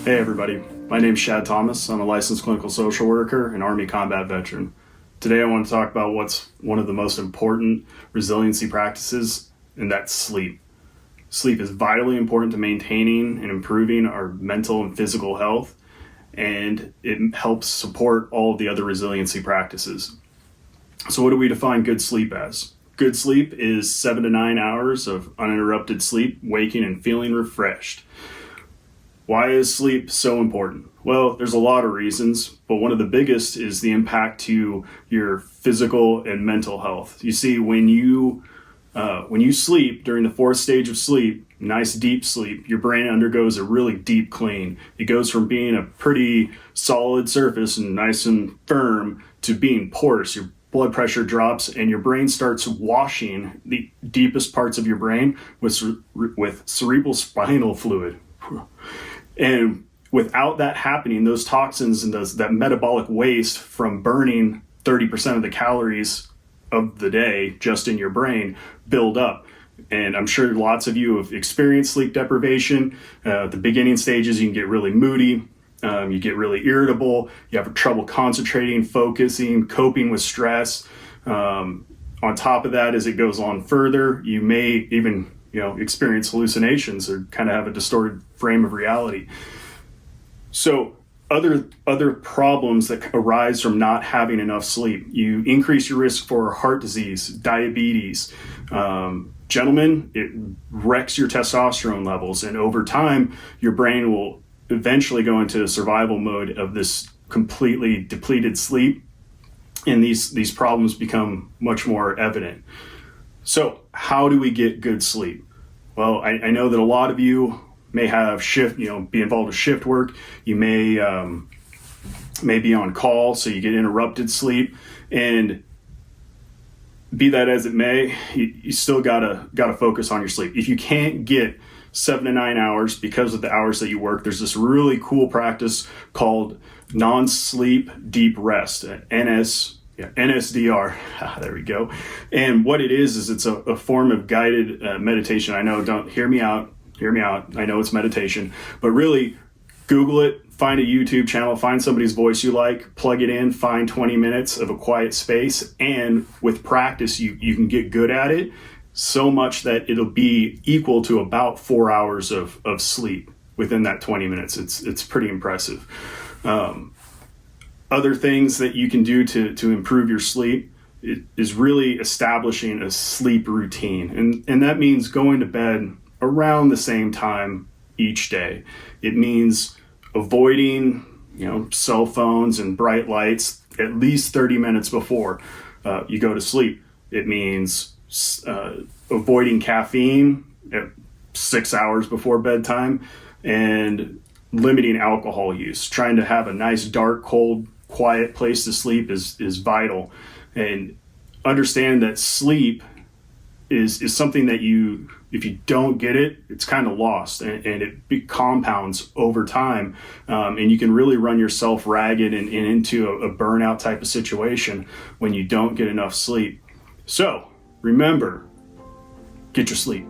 Hey everybody, my name is Shad Thomas. I'm a licensed clinical social worker and Army combat veteran. Today I want to talk about what's one of the most important resiliency practices, and that's sleep. Sleep is vitally important to maintaining and improving our mental and physical health, and it helps support all of the other resiliency practices. So what do we define good sleep as? Good sleep is 7 to 9 hours of uninterrupted sleep, waking and feeling refreshed. Why is sleep so important? Well, there's a lot of reasons, but one of the biggest is the impact to your physical and mental health. You see, when you sleep during the fourth stage of sleep, nice deep sleep, your brain undergoes a really deep clean. It goes from being a pretty solid surface and nice and firm to being porous. Your blood pressure drops and your brain starts washing the deepest parts of your brain with cerebral spinal fluid. And without that happening, those toxins and that metabolic waste from burning 30% of the calories of the day just in your brain build up. And I'm sure lots of you have experienced sleep deprivation. The beginning stages, you can get really moody. You get really irritable. You have trouble concentrating, focusing, coping with stress. On top of that, as it goes on further, you may even experience hallucinations or kind of have a distorted frame of reality. So other problems that arise from not having enough sleep, you increase your risk for heart disease, diabetes. Gentlemen, it wrecks your testosterone levels, and over time, your brain will eventually go into survival mode of this completely depleted sleep, and these problems become much more evident. So how do we get good sleep? Well, I know that a lot of you may have be involved with shift work. You may be on call, so you get interrupted sleep. And be that as it may, you still gotta focus on your sleep. If you can't get 7 to 9 hours because of the hours that you work, there's this really cool practice called non-sleep deep rest, NSDR. There we go. And what it is it's a form of guided meditation. I know, don't hear me out. I know it's meditation, but really Google it, find a YouTube channel, find somebody's voice you like, plug it in, find 20 minutes of a quiet space. And with practice, you can get good at it so much that it'll be equal to about 4 hours of sleep within that 20 minutes. It's pretty impressive. Other things that you can do to improve your sleep is really establishing a sleep routine. And that means going to bed around the same time each day. It means avoiding, cell phones and bright lights at least 30 minutes before you go to sleep. It means avoiding caffeine at 6 hours before bedtime, and limiting alcohol use. Trying to have a nice, dark, cold, quiet place to sleep is vital. And understand that sleep is something that if you don't get it, it's kind of lost, and it compounds over time. And you can really run yourself ragged and into a burnout type of situation when you don't get enough sleep. So remember, get your sleep.